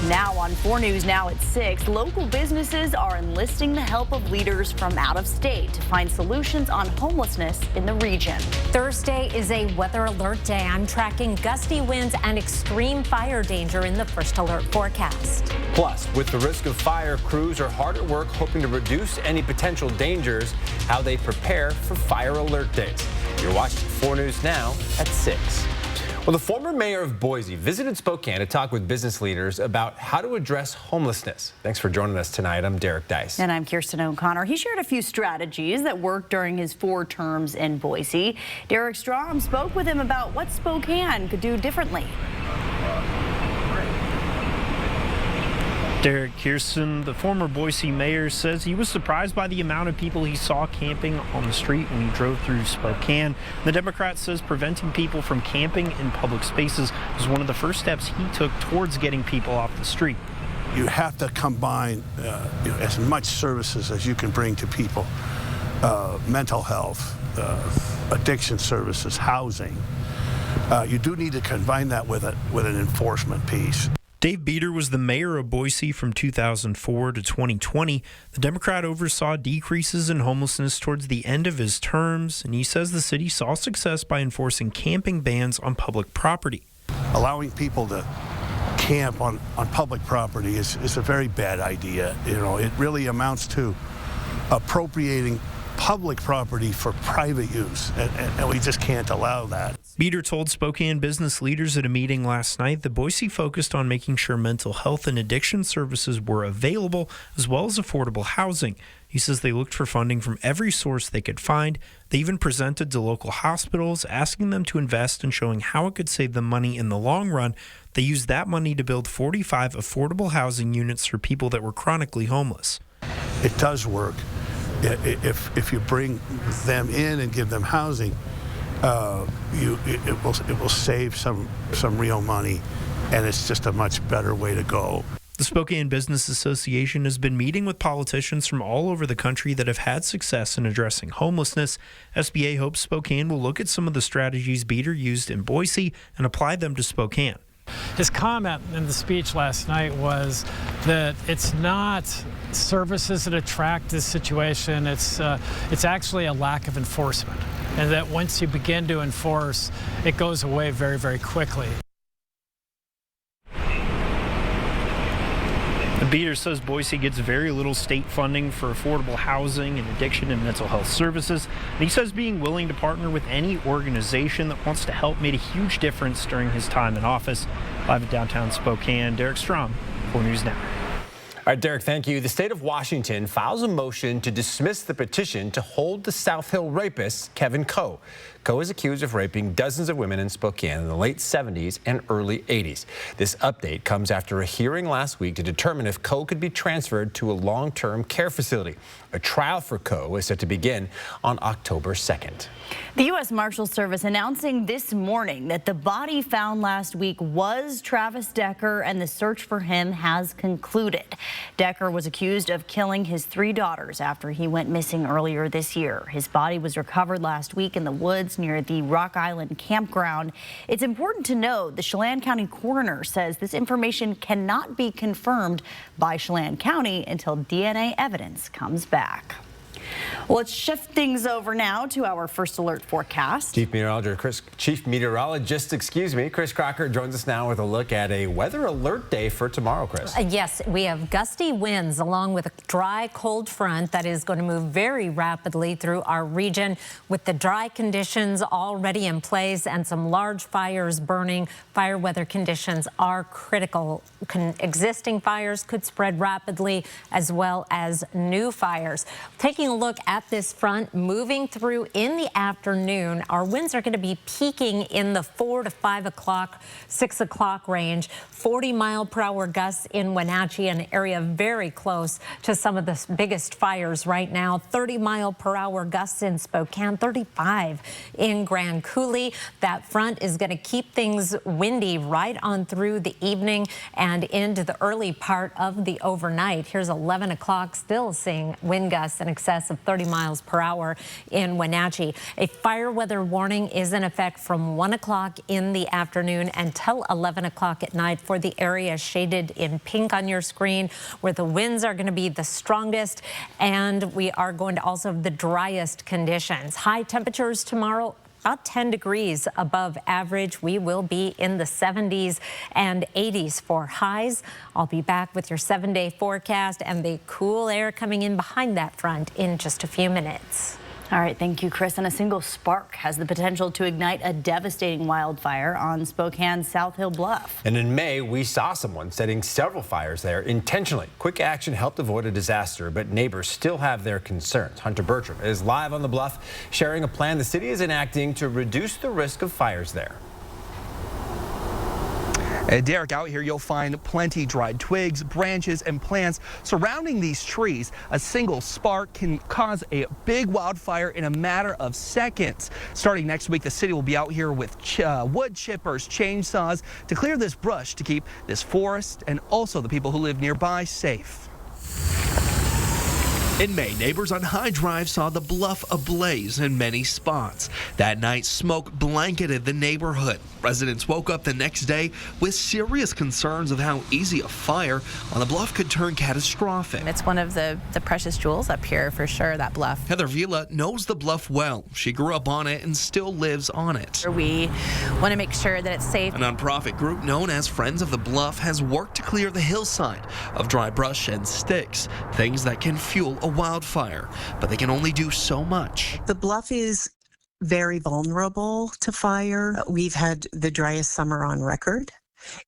Now on 4 News Now at 6, local businesses are enlisting the help of leaders from out of state to find solutions on homelessness in the region. Thursday is a weather alert day. I'm tracking gusty winds and extreme fire danger in the first alert forecast. Plus, with the risk of fire, crews are hard at work hoping to reduce any potential dangers, how they prepare for fire alert days. You're watching 4 News Now at 6. Well, the former mayor of Boise visited Spokane to talk with business leaders about how to address homelessness. Thanks for joining us tonight. I'm Derek Dice. And I'm Kirsten O'Connor. He shared a few strategies that worked during his 4 terms in Boise. Derek Strom spoke with him about what Spokane could do differently. Derek Kirsten, the former Boise mayor, says he was surprised by the amount of people he saw camping on the street when he drove through Spokane. The Democrat says preventing people from camping in public spaces was one of the first steps he took towards getting people off the street. You have to combine as much services as you can bring to people, mental health, addiction services, housing. You do need to combine that with an enforcement piece. Dave Beater was the mayor of Boise from 2004 to 2020. The Democrat oversaw decreases in homelessness towards the end of his terms, and he says the city saw success by enforcing camping bans on public property. Allowing people to camp on public property is a very bad idea. It really amounts to appropriating public property for private use, and we just can't allow that. Beater told Spokane business leaders at a meeting last night that Boise focused on making sure mental health and addiction services were available, as well as affordable housing. He says they looked for funding from every source they could find. They even presented to local hospitals, asking them to invest and showing how it could save them money in the long run. They used that money to build 45 affordable housing units for people that were chronically homeless. It does work. If you bring them in and give them housing, it will save some real money, and it's just a much better way to go. The Spokane Business Association has been meeting with politicians from all over the country that have had success in addressing homelessness. SBA hopes Spokane will look at some of the strategies Beater used in Boise and apply them to Spokane. His comment in the speech last night was that it's not services that attract this situation, it's actually a lack of enforcement, and that once you begin to enforce, it goes away very, very quickly. Beater says Boise gets very little state funding for affordable housing and addiction and mental health services. And he says being willing to partner with any organization that wants to help made a huge difference during his time in office. Live at downtown Spokane, Derek Strom, 4 News Now. All right, Derek, thank you. The state of Washington files a motion to dismiss the petition to hold the South Hill rapist, Kevin Coe. Coe is accused of raping dozens of women in Spokane in the late 70s and early 80s. This update comes after a hearing last week to determine if Coe could be transferred to a long-term care facility. A trial for Coe is set to begin on October 2nd. The U.S. Marshals Service announcing this morning that the body found last week was Travis Decker, and the search for him has concluded. Decker was accused of killing his 3 daughters after he went missing earlier this year. His body was recovered last week in the woods near the Rock Island campground. It's important to note the Chelan County coroner says this information cannot be confirmed by Chelan County until DNA evidence comes back. Well, let's shift things over now to our first alert forecast. Chief Meteorologist, Chris Crocker joins us now with a look at a weather alert day for tomorrow, Chris. Yes, we have gusty winds along with a dry, cold front that is going to move very rapidly through our region. With the dry conditions already in place and some large fires burning, fire weather conditions are critical. Existing fires could spread rapidly, as well as new fires. Taking a look at this front moving through in the afternoon, our winds are going to be peaking in the 4 to 5 o'clock, 6 o'clock range. 40-mile-per-hour gusts in Wenatchee, an area very close to some of the biggest fires right now. 30-mile-per-hour gusts in Spokane, 35 in Grand Coulee. That front is going to keep things windy right on through the evening and into the early part of the overnight. Here's 11 o'clock, still seeing wind gusts in excess excess of 30 miles per hour in Wenatchee. A fire weather warning is in effect from 1 o'clock in the afternoon until 11 o'clock at night for the area shaded in pink on your screen, where the winds are going to be the strongest, and we are going to also have the driest conditions. High temperatures tomorrow, about 10 degrees above average. We will be in the 70s and 80s for highs. I'll be back with your 7-day forecast and the cool air coming in behind that front in just a few minutes. All right, thank you, Chris. And a single spark has the potential to ignite a devastating wildfire on Spokane's South Hill Bluff. And in May, we saw someone setting several fires there intentionally. Quick action helped avoid a disaster, but neighbors still have their concerns. Hunter Bertram is live on the bluff, sharing a plan the city is enacting to reduce the risk of fires there. Derek, out here you'll find plenty dried twigs, branches, and plants surrounding these trees. A single spark can cause a big wildfire in a matter of seconds. Starting next week, the city will be out here with wood chippers, chainsaws to clear this brush to keep this forest and also the people who live nearby safe. In May, neighbors on High Drive saw the bluff ablaze in many spots. That night, smoke blanketed the neighborhood. Residents woke up the next day with serious concerns of how easy a fire on the bluff could turn catastrophic. It's one of the precious jewels up here for sure, that bluff. Heather Vila knows the bluff well. She grew up on it and still lives on it. We want to make sure that it's safe. A nonprofit group known as Friends of the Bluff has worked to clear the hillside of dry brush and sticks, things that can fuel a wildfire, but they can only do so much. The bluff is very vulnerable to fire. We've had the driest summer on record,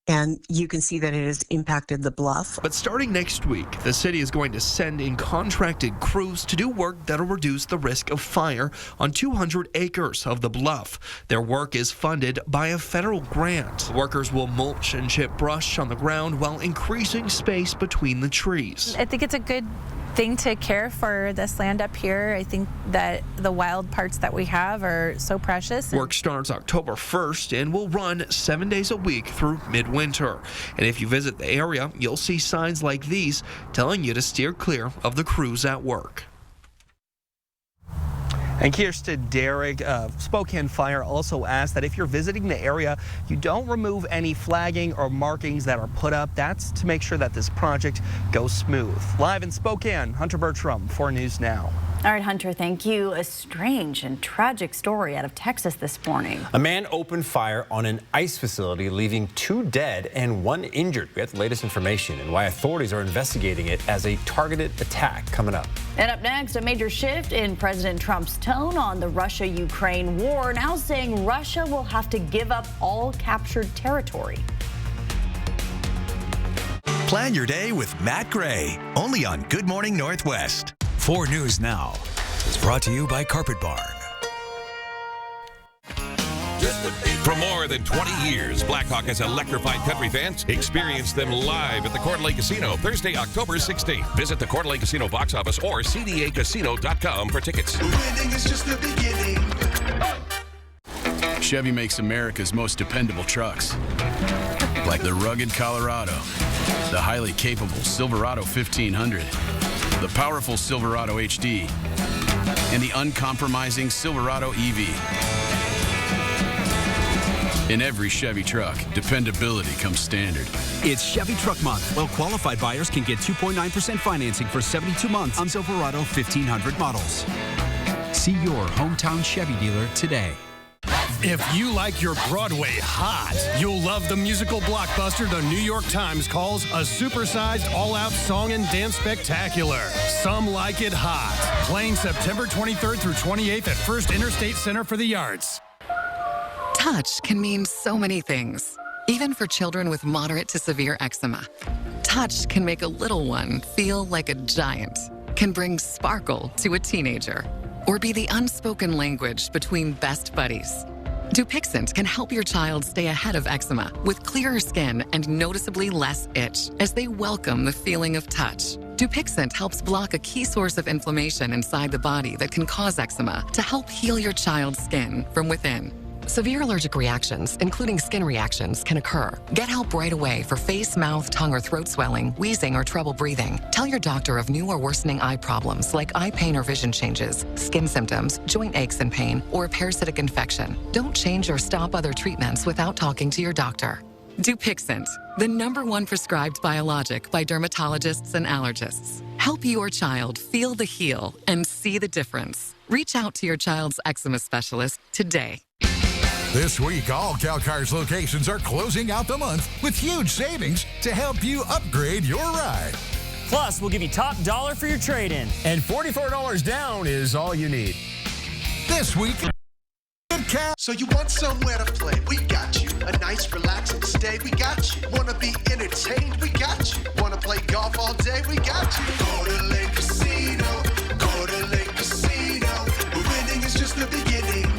and you can see that it has impacted the bluff. But starting next week, the city is going to send in contracted crews to do work that'll reduce the risk of fire on 200 acres of the bluff. Their work is funded by a federal grant. Workers will mulch and chip brush on the ground while increasing space between the trees. I think it's a good thing to care for this land up here. I think that the wild parts that we have are so precious. Work starts October 1st and will run 7 days a week through midwinter. And if you visit the area, you'll see signs like these telling you to steer clear of the crews at work. And here's to Derek. Spokane Fire also asked that if you're visiting the area, you don't remove any flagging or markings that are put up. That's to make sure that this project goes smooth. Live in Spokane, Hunter Bertram, 4 News Now. All right, Hunter, thank you. A strange and tragic story out of Texas this morning. A man opened fire on an ICE facility, leaving 2 dead and 1 injured. We have the latest information and why authorities are investigating it as a targeted attack coming up. And up next, a major shift in President Trump's tone on the Russia-Ukraine war, now saying Russia will have to give up all captured territory. Plan your day with Matt Gray, only on Good Morning Northwest. 4 News Now is brought to you by Carpet Barn. For more than 20 years, Blackhawk has electrified country fans. Experience them live at the Coeur d'Alene Casino, Thursday, October 16th. Visit the Coeur d'Alene Casino box office or cdacasino.com for tickets. Winning is just the beginning. Chevy makes America's most dependable trucks. Like the rugged Colorado, the highly capable Silverado 1500, the powerful Silverado HD, and the uncompromising Silverado EV. In every Chevy truck, dependability comes standard. It's Chevy Truck Month. Well-qualified buyers can get 2.9% financing for 72 months on Silverado 1500 models. See your hometown Chevy dealer today. If you like your Broadway hot, you'll love the musical blockbuster the New York Times calls a supersized all-out song and dance spectacular. Some Like It Hot. Playing September 23rd through 28th at First Interstate Center for the Arts. Touch can mean so many things, even for children with moderate to severe eczema. Touch can make a little one feel like a giant, can bring sparkle to a teenager, or be the unspoken language between best buddies. Dupixent can help your child stay ahead of eczema with clearer skin and noticeably less itch as they welcome the feeling of touch. Dupixent helps block a key source of inflammation inside the body that can cause eczema to help heal your child's skin from within. Severe allergic reactions, including skin reactions, can occur. Get help right away for face, mouth, tongue, or throat swelling, wheezing, or trouble breathing. Tell your doctor of new or worsening eye problems like eye pain or vision changes, skin symptoms, joint aches and pain, or a parasitic infection. Don't change or stop other treatments without talking to your doctor. Dupixent, the #1 prescribed biologic by dermatologists and allergists. Help your child feel the heal and see the difference. Reach out to your child's eczema specialist today. This week, all CalCars locations are closing out the month with huge savings to help you upgrade your ride. Plus, we'll give you top dollar for your trade-in. And $44 down is all you need. This week, so you want somewhere to play? We got you. A nice, relaxing stay? We got you. Wanna be entertained? We got you. Wanna play golf all day? We got you. Go to Lake Casino. Go to Lake Casino. Winning is just the beginning.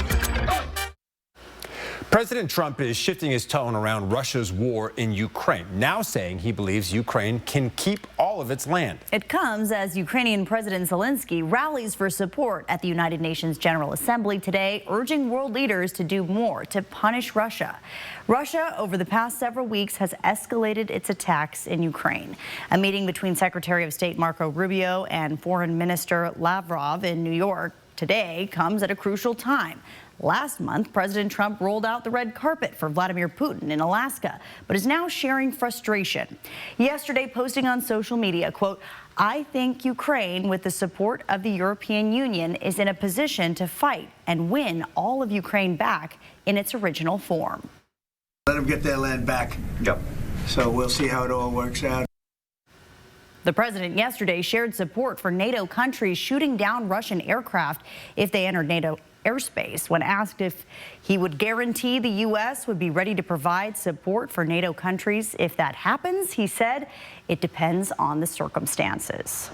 President Trump is shifting his tone around Russia's war in Ukraine, now saying he believes Ukraine can keep all of its land. It comes as Ukrainian President Zelensky rallies for support at the United Nations General Assembly today, urging world leaders to do more to punish Russia. Russia, over the past several weeks, has escalated its attacks in Ukraine. A meeting between Secretary of State Marco Rubio and Foreign Minister Lavrov in New York today comes at a crucial time. Last month, President Trump rolled out the red carpet for Vladimir Putin in Alaska, but is now sharing frustration. Yesterday, posting on social media, quote, "I think Ukraine, with the support of the European Union, is in a position to fight and win all of Ukraine back in its original form." Let them get their land back. Yep. So we'll see how it all works out. The president yesterday shared support for NATO countries shooting down Russian aircraft if they entered NATO airspace. When asked if he would guarantee the U.S. would be ready to provide support for NATO countries if that happens, he said, "It depends on the circumstances."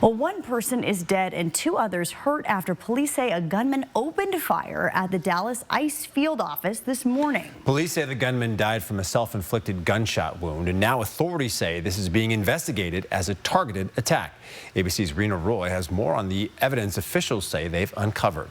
Well, one person is dead and 2 others hurt after police say a gunman opened fire at the Dallas ICE field office this morning. Police say the gunman died from a self-inflicted gunshot wound, and now authorities say this is being investigated as a targeted attack. ABC's Rena Roy has more on the evidence officials say they've uncovered.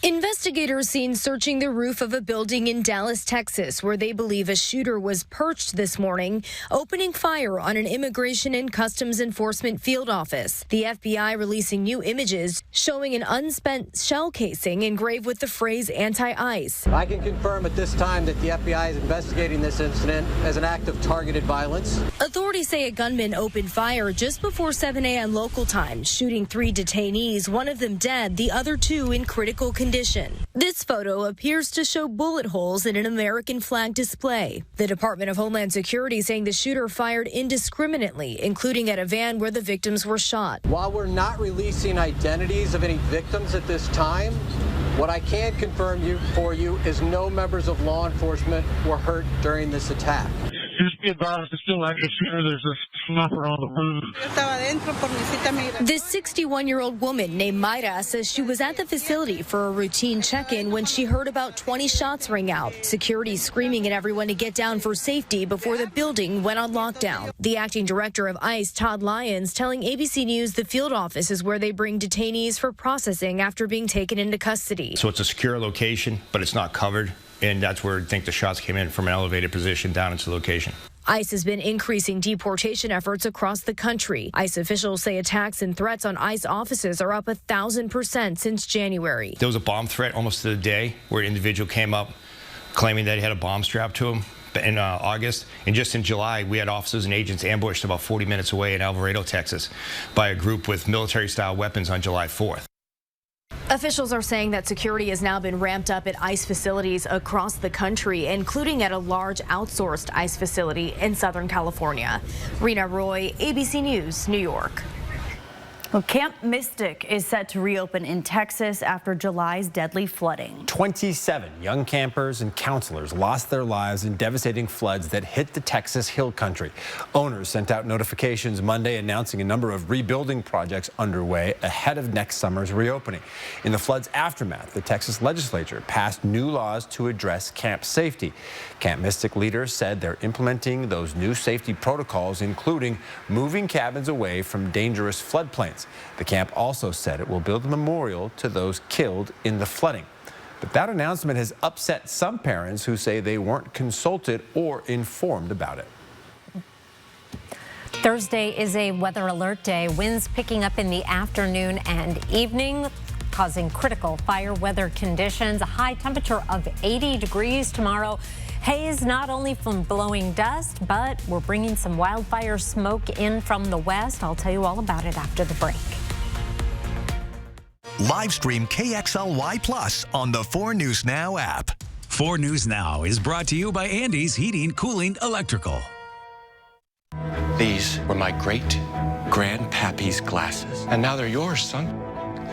Investigators seen searching the roof of a building in Dallas, Texas, where they believe a shooter was perched this morning, opening fire on an Immigration and Customs Enforcement field office. The FBI releasing new images showing an unspent shell casing engraved with the phrase anti-ICE. I can confirm at this time that the FBI is investigating this incident as an act of targeted violence. Authorities say a gunman opened fire just before 7 a.m. local time, shooting 3 detainees, one of them dead, the other 2 in critical condition. This photo appears to show bullet holes in an American flag display. The Department of Homeland Security saying the shooter fired indiscriminately, including at a van where the victims were shot. While we're not releasing identities of any victims at this time, what I can confirm for you is no members of law enforcement were hurt during this attack. Just be advised, it's still active shooter. There's a sniper on the roof. This 61-year-old woman named Mayra says she was at the facility for a routine check-in when she heard about 20 shots ring out. Security screaming at everyone to get down for safety before the building went on lockdown. The acting director of ICE, Todd Lyons, telling ABC News the field office is where they bring detainees for processing after being taken into custody. So it's a secure location, but it's not covered. And that's where I think the shots came in from an elevated position down into the location. ICE has been increasing deportation efforts across the country. ICE officials say attacks and threats on ICE offices are up 1,000% since January. There was a bomb threat almost to the day where an individual came up claiming that he had a bomb strapped to him in August. And just in July, we had officers and agents ambushed about 40 minutes away in Alvarado, Texas, by a group with military-style weapons on July 4th. Officials are saying that security has now been ramped up at ICE facilities across the country, including at a large outsourced ICE facility in Southern California. Rena Roy, ABC News, New York. Well, Camp Mystic is set to reopen in Texas after July's deadly flooding. 27 young campers and counselors lost their lives in devastating floods that hit the Texas Hill Country. Owners sent out notifications Monday announcing a number of rebuilding projects underway ahead of next summer's reopening. In the flood's aftermath, the Texas legislature passed new laws to address camp safety. Camp Mystic leaders said they're implementing those new safety protocols, including moving cabins away from dangerous floodplains. The camp also said it will build a memorial to those killed in the flooding. But that announcement has upset some parents who say they weren't consulted or informed about it. Thursday is a weather alert day. Winds picking up in the afternoon and evening, causing critical fire weather conditions. A high temperature of 80 degrees tomorrow. Haze not only from blowing dust, but we're bringing some wildfire smoke in from the west. I'll tell you all about it after the break. Live stream KXLY Plus on the 4 News Now app. 4 News Now is brought to you by Andy's Heating, Cooling, Electrical. These were my great-grandpappy's glasses, and now they're yours, son.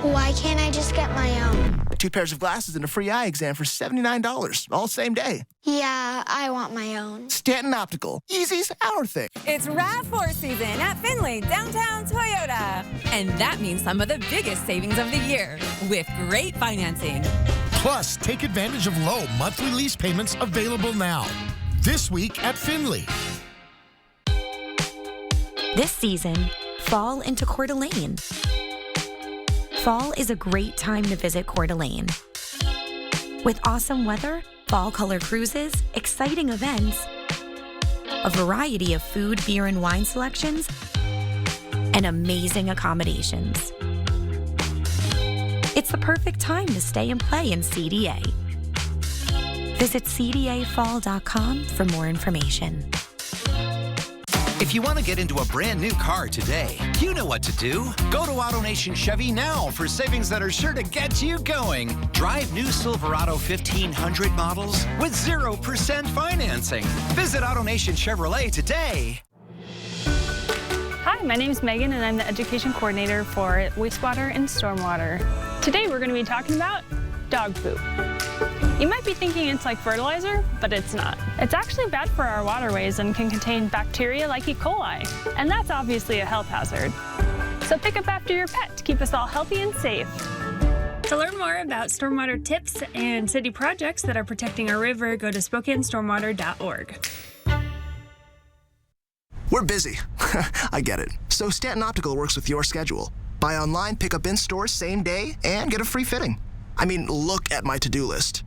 Why can't I just get my own? 2 pairs of glasses and a free eye exam for $79, all same day. Yeah, I want my own. Stanton Optical. Easy's our thing. It's RAV4 season at Findlay Downtown Toyota. And that means some of the biggest savings of the year with great financing. Plus, take advantage of low monthly lease payments available now. This week at Findlay. This season, fall into Coeur d'Alene. Fall is a great time to visit Coeur d'Alene. With awesome weather, fall color cruises, exciting events, a variety of food, beer, and wine selections, and amazing accommodations. It's the perfect time to stay and play in CDA. Visit cdafall.com for more information. If you want to get into a brand new car today, you know what to do. Go to AutoNation Chevy now for savings that are sure to get you going. Drive new Silverado 1500 models with 0% financing. Visit AutoNation Chevrolet today. Hi, my name is Megan and I'm the Education Coordinator for Wastewater and Stormwater. Today we're going to be talking about dog poop. You might be thinking it's like fertilizer, but it's not. It's actually bad for our waterways and can contain bacteria like E. coli, and that's obviously a health hazard. So pick up after your pet to keep us all healthy and safe. To learn more about stormwater tips and city projects that are protecting our river, go to SpokaneStormwater.org. We're busy. I get it. So Stanton Optical works with your schedule. Buy online, pick up in store same day, and get a free fitting. I mean, look at my to-do list.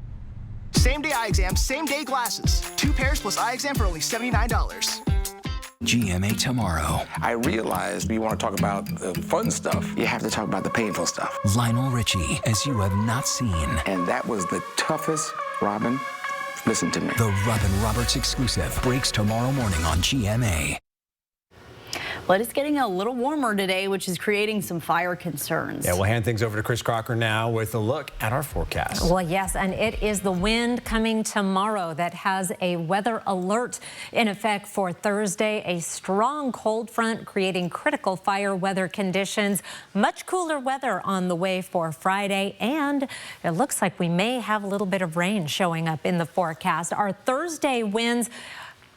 Same-day eye exam, same-day glasses. 2 pairs plus eye exam for only $79. GMA tomorrow. I realized we want to talk about the fun stuff. You have to talk about the painful stuff. Lionel Richie, as you have not seen. And that was the toughest, Robin. Listen to me. The Robin Roberts exclusive breaks tomorrow morning on GMA. But it's getting a little warmer today, which is creating some fire concerns. Yeah, we'll hand things over to Chris Crocker now with a look at our forecast. Well, yes, and it is the wind coming tomorrow that has a weather alert in effect for Thursday. A strong cold front creating critical fire weather conditions. Much cooler weather on the way for Friday, and it looks like we may have a little bit of rain showing up in the forecast. Our Thursday winds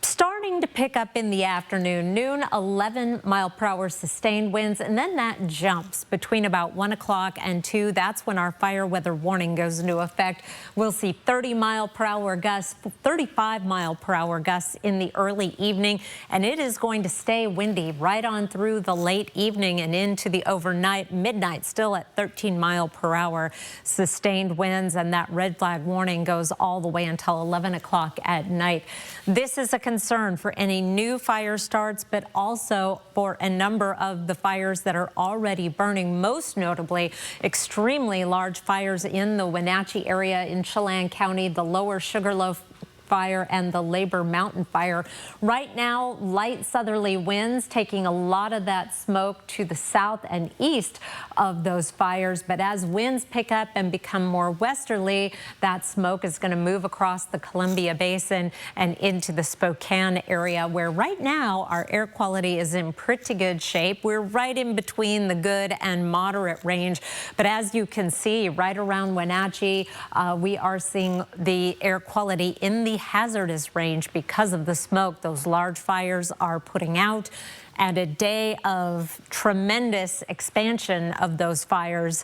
starting to pick up in the afternoon, noon, 11-mile-per-hour sustained winds, and then that jumps between about 1 o'clock and 2. That's when our fire weather warning goes into effect. We'll see 30-mile-per-hour gusts, 35-mile-per-hour gusts in the early evening, and it is going to stay windy right on through the late evening and into the overnight. Midnight still at 13-mile-per-hour sustained winds, and that red flag warning goes all the way until 11 o'clock at night. This is a concern for any new fire starts, but also for a number of the fires that are already burning, most notably extremely large fires in the Wenatchee area in Chelan County, the Lower Sugarloaf fire and the Labor Mountain fire. Right now, light southerly winds taking a lot of that smoke to the south and east of those fires. But as winds pick up and become more westerly, that smoke is going to move across the Columbia Basin and into the Spokane area, where right now our air quality is in pretty good shape. We're right in between the good and moderate range. But as you can see, right around Wenatchee, we are seeing the air quality in the hazardous range because of the smoke those large fires are putting out, and a day of tremendous expansion of those fires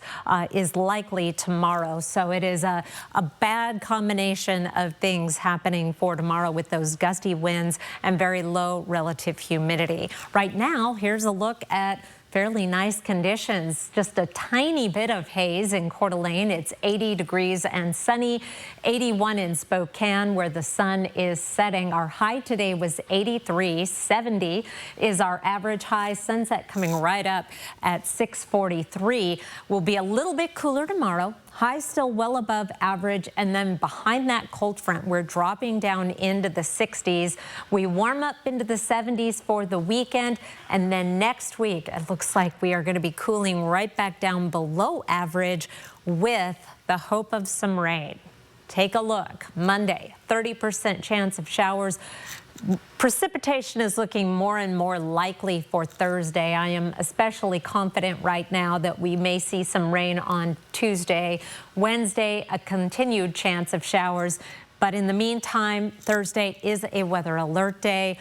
is likely tomorrow. So it is a bad combination of things happening for tomorrow with those gusty winds and very low relative humidity. Right now, here's a look at fairly nice conditions. Just a tiny bit of haze in Coeur d'Alene. It's 80 degrees and sunny. 81 in Spokane, where the sun is setting. Our high today was 83. 70 is our average high. Sunset coming right up at 6:43. Will be a little bit cooler tomorrow. High still well above average, and then behind that cold front, we're dropping down into the 60s. We warm up into the 70s for the weekend, and then next week, it looks like we are going to be cooling right back down below average with the hope of some rain. Take a look. Monday, 30% chance of showers. Precipitation is looking more and more likely for Thursday. I am especially confident right now that we may see some rain on Tuesday. Wednesday, a continued chance of showers. But in the meantime, Thursday is a weather alert day.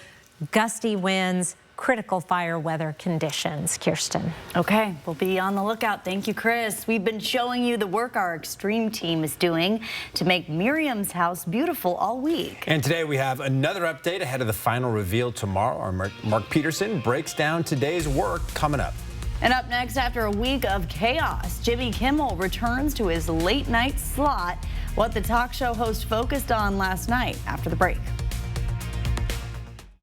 Gusty winds, critical fire weather conditions. Kirsten. Okay, we'll be on the lookout. Thank you, Chris. We've been showing you the work our Extreme team is doing to make Miriam's house beautiful all week. And today we have another update ahead of the final reveal tomorrow. Our Mark Peterson breaks down today's work coming up. And up next, after a week of chaos, Jimmy Kimmel returns to his late night slot. What the talk show host focused on last night after the break.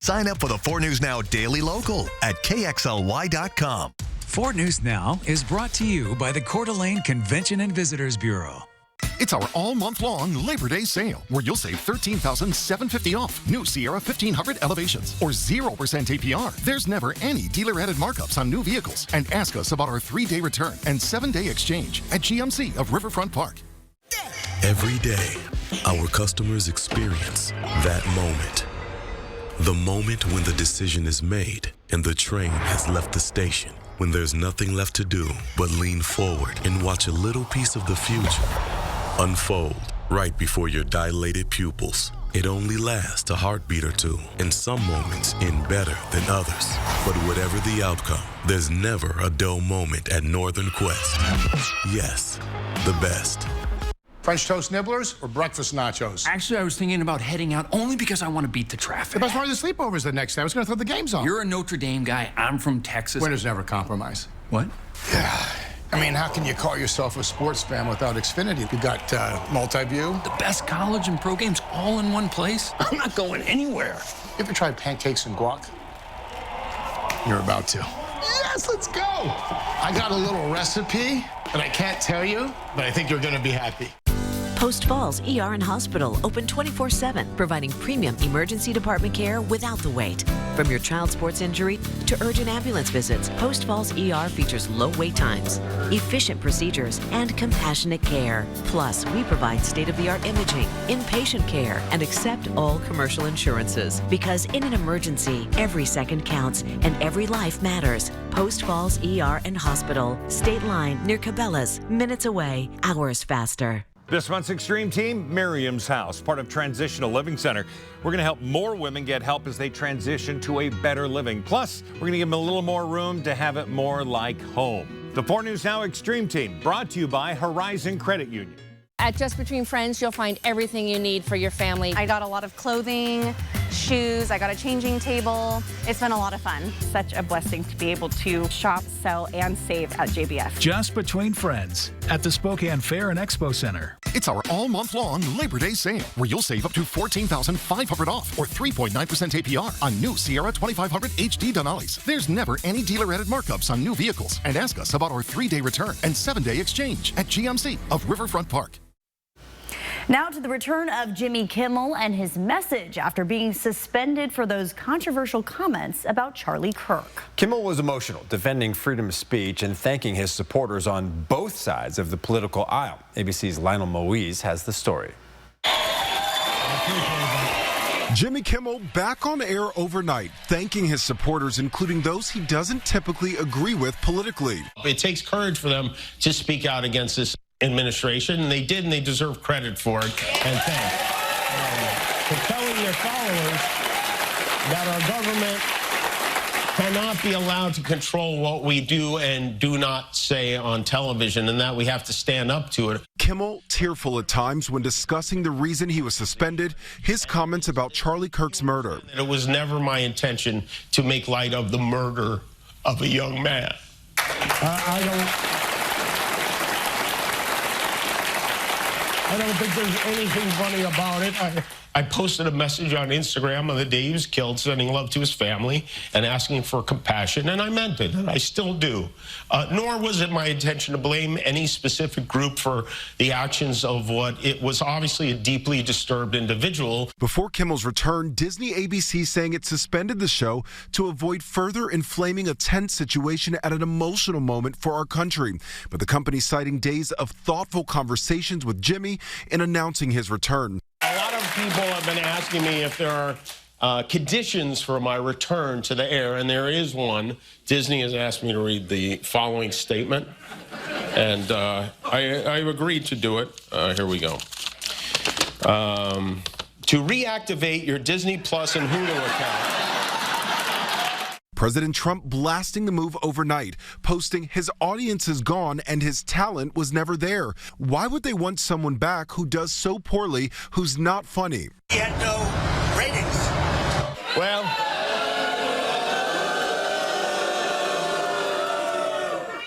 Sign up for the 4 News Now Daily Local at KXLY.com. 4 News Now is brought to you by the Coeur d'Alene Convention and Visitors Bureau. It's our all-month-long Labor Day sale, where you'll save $13,750 off new Sierra 1500 Elevations or 0% APR. There's never any dealer-added markups on new vehicles. And ask us about our 3-day return and 7-day exchange at GMC of Riverfront Park. Every day, our customers experience that moment. The moment when the decision is made and the train has left the station. When there's nothing left to do but lean forward and watch a little piece of the future unfold right before your dilated pupils. It only lasts a heartbeat or two, and some moments end better than others. But whatever the outcome, there's never a dull moment at Northern Quest. Yes, the best. French toast nibblers or breakfast nachos? Actually, I was thinking about heading out only because I want to beat the traffic. The best part of the sleepover is the next day. I was going to throw the games on. You're a Notre Dame guy. I'm from Texas. Winners never compromise. What? Yeah. I mean, how can you call yourself a sports fan without Xfinity? You got multi-view. The best college and pro games all in one place? I'm not going anywhere. You ever tried pancakes and guac? You're about to. Yes, let's go. I got a little recipe that I can't tell you, but I think you're going to be happy. Post Falls ER and Hospital, open 24/7, providing premium emergency department care without the wait. From your child sports injury to urgent ambulance visits, Post Falls ER features low wait times, efficient procedures, and compassionate care. Plus, we provide state-of-the-art imaging, inpatient care, and accept all commercial insurances. Because in an emergency, every second counts and every life matters. Post Falls ER and Hospital, State Line near Cabela's, minutes away, hours faster. This month's Extreme Team, Miriam's House, part of Transitional Living Center. We're going to help more women get help as they transition to a better living. Plus, we're going to give them a little more room to have it more like home. The 4 News Now Extreme Team, brought to you by Horizon Credit Union. At Just Between Friends, you'll find everything you need for your family. I got a lot of clothing, shoes, I got a changing table. It's been a lot of fun. Such a blessing to be able to shop, sell, and save at JBF. Just Between Friends at the Spokane Fair and Expo Center. It's our all-month-long Labor Day sale, where you'll save up to $14,500 off or 3.9% APR on new Sierra 2500 HD Denali's. There's never any dealer-added markups on new vehicles. And ask us about our 3-day return and 7-day exchange at GMC of Riverfront Park. Now to the return of Jimmy Kimmel and his message after being suspended for those controversial comments about Charlie Kirk. Kimmel was emotional, defending freedom of speech and thanking his supporters on both sides of the political aisle. ABC's Lionel Moise has the story. Jimmy Kimmel back on air overnight, thanking his supporters, including those he doesn't typically agree with politically. It takes courage for them to speak out against this administration, and they did, and they deserve credit for it. And thanks. For telling their followers that our government cannot be allowed to control what we do and do not say on television, and that we have to stand up to it. Kimmel, tearful at times when discussing the reason he was suspended, his comments about Charlie Kirk's murder. It was never my intention to make light of the murder of a young man. I don't think there's anything funny about it. I posted a message on Instagram on the day he was killed, sending love to his family and asking for compassion, and I meant it, and I still do. Nor was it my intention to blame any specific group for the actions of what it was obviously a deeply disturbed individual. Before Kimmel's return, Disney ABC saying it suspended the show to avoid further inflaming a tense situation at an emotional moment for our country. But the company citing days of thoughtful conversations with Jimmy in announcing his return. A lot of people have been asking me if there are conditions for my return to the air, and there is one. Disney has asked me to read the following statement, and I've agreed to do it. Here we go. To reactivate your Disney Plus and Hulu account. President Trump blasting the move overnight, posting his audience is gone and his talent was never there. Why would they want someone back who does so poorly, who's not funny? He had no ratings. Well,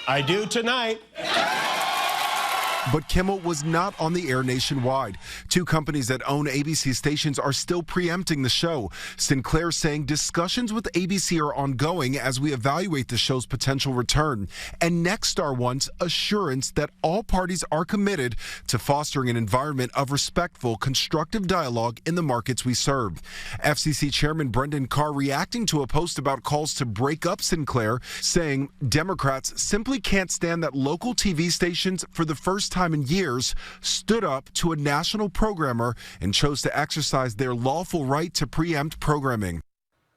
I do tonight. But Kimmel was not on the air nationwide. Two companies that own ABC stations are still preempting the show. Sinclair saying discussions with ABC are ongoing as we evaluate the show's potential return. And Nexstar wants assurance that all parties are committed to fostering an environment of respectful, constructive dialogue in the markets we serve. FCC Chairman Brendan Carr reacting to a post about calls to break up Sinclair, saying Democrats simply can't stand that local TV stations for the first time in years stood up to a national programmer and chose to exercise their lawful right to preempt programming.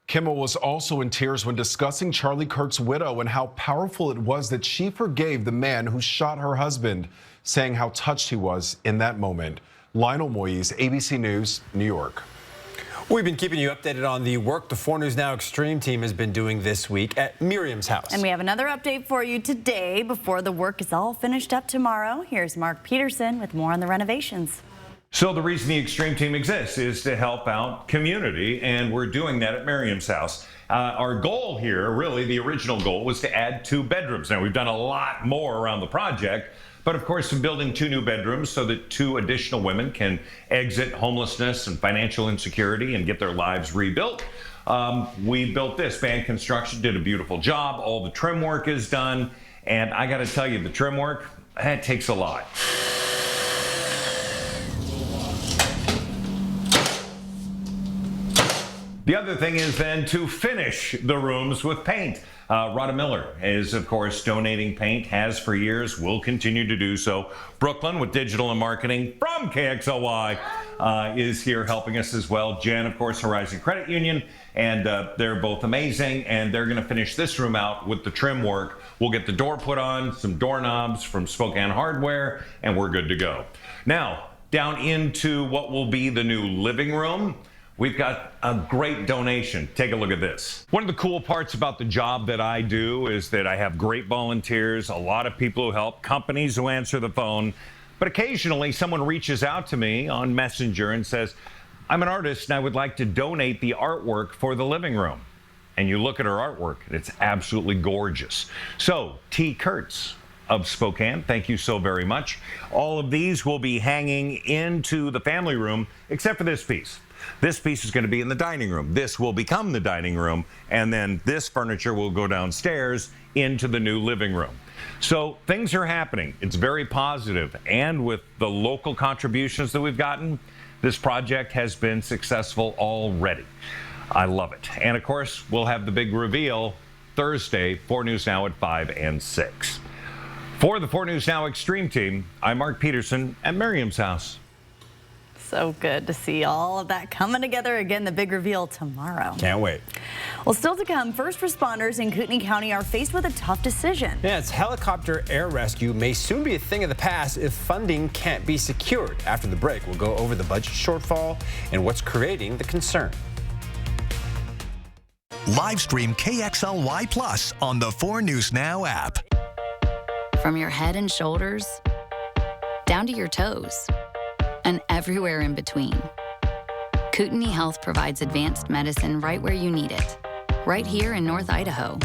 Kimmel was also in tears when discussing Charlie Kirk's widow and how powerful it was that she forgave the man who shot her husband, saying how touched he was in that moment. Lionel Moise, ABC News, New York. We've been keeping you updated on the work the 4 News Now Extreme team has been doing this week at Miriam's house. And we have another update for you today before the work is all finished up tomorrow. Here's Mark Peterson with more on the renovations. So the reason the Extreme team exists is to help out community, and we're doing that at Miriam's house. Our goal here, really the original goal, was to add 2 bedrooms. Now we've done a lot more around the project, but of course we're building 2 new bedrooms so that 2 additional women can exit homelessness and financial insecurity and get their lives rebuilt. We built this. Band Construction did a beautiful job. All the trim work is done, and I got to tell you, the trim work, it takes a lot. The other thing is then to finish the rooms with paint. Rhoda Miller is, of course, donating paint, has for years, will continue to do so. Brooklyn with digital and marketing from KXLY is here helping us as well. Jen, of course, Horizon Credit Union, and they're both amazing, and they're going to finish this room out with the trim work. We'll get the door put on, some doorknobs from Spokane Hardware, and we're good to go. Now, down into what will be the new living room. We've got a great donation. Take a look at this. One of the cool parts about the job that I do is that I have great volunteers, a lot of people who help, companies who answer the phone, but occasionally someone reaches out to me on Messenger and says, I'm an artist and I would like to donate the artwork for the living room. And you look at her artwork and it's absolutely gorgeous. So, T. Kurtz of Spokane, thank you so very much. All of these will be hanging into the family room, except for this piece. This piece is going to be in the dining room. This will become the dining room, and then this furniture will go downstairs into the new living room. So things are happening. It's very positive, and with the local contributions that we've gotten, this project has been successful already. I love it. And of course, we'll have the big reveal Thursday, 4 News Now at 5 and 6. For the 4 News Now Extreme team, I'm Mark Peterson at Miriam's house. So good to see all of that coming together again, the big reveal tomorrow. Can't wait. Well, still to come, first responders in Kootenai County are faced with a tough decision. Yeah, it's helicopter air rescue may soon be a thing of the past if funding can't be secured. After the break, we'll go over the budget shortfall and what's creating the concern. Live stream KXLY Plus on the 4 News Now app. From your head and shoulders down to your toes and everywhere in between, Kootenai Health provides advanced medicine right where you need it, right here in North Idaho.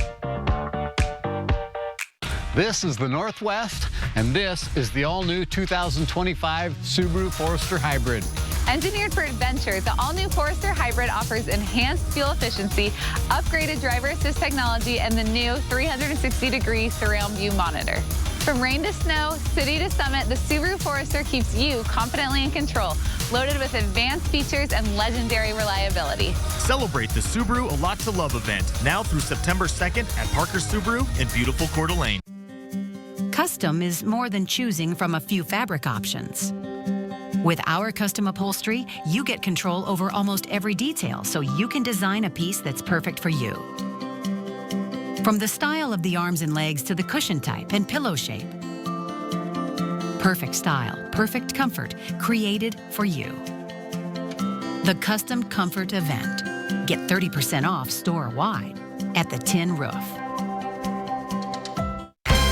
This is the Northwest, and this is the all-new 2025 Subaru Forester Hybrid. Engineered for adventure, the all-new Forester Hybrid offers enhanced fuel efficiency, upgraded driver assist technology, and the new 360-degree surround view monitor. From rain to snow, city to summit, the Subaru Forester keeps you confidently in control, loaded with advanced features and legendary reliability. Celebrate the Subaru A Lot to Love event, now through September 2nd at Parker Subaru in beautiful Coeur d'Alene. Custom is more than choosing from a few fabric options. With our custom upholstery, you get control over almost every detail, so you can design a piece that's perfect for you. From the style of the arms and legs to the cushion type and pillow shape. Perfect style, perfect comfort, created for you. The Custom Comfort Event. Get 30% off store-wide at the Tin Roof.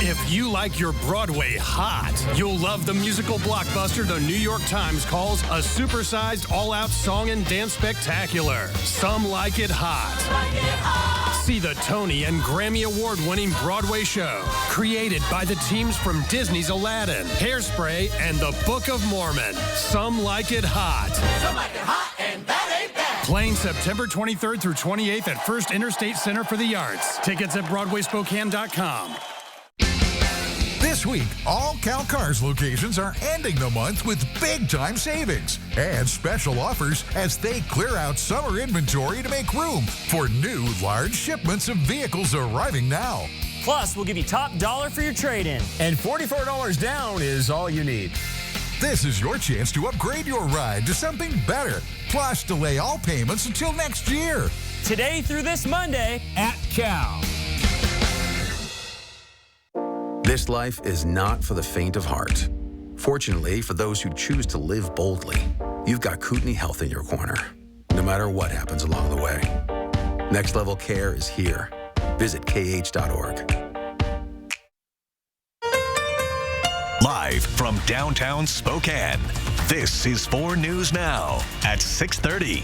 If you like your Broadway hot, you'll love the musical blockbuster the New York Times calls a supersized all-out song and dance spectacular. Some Like It Hot. See the Tony and Grammy Award-winning Broadway show, created by the teams from Disney's Aladdin, Hairspray, and the Book of Mormon. Some Like It Hot. Some like it hot, and that ain't bad. Playing September 23rd through 28th at First Interstate Center for the Arts. Tickets at BroadwaySpokane.com. This week, all Cal Cars locations are ending the month with big-time savings and special offers as they clear out summer inventory to make room for new large shipments of vehicles arriving now. Plus, we'll give you top dollar for your trade-in. And $44 down is all you need. This is your chance to upgrade your ride to something better. Plus, delay all payments until next year. Today through this Monday at Cal. This life is not for the faint of heart. Fortunately, for those who choose to live boldly, you've got Kootenai Health in your corner, no matter what happens along the way. Next Level Care is here. Visit KH.org. Live from downtown Spokane, this is 4 News Now at 6:30.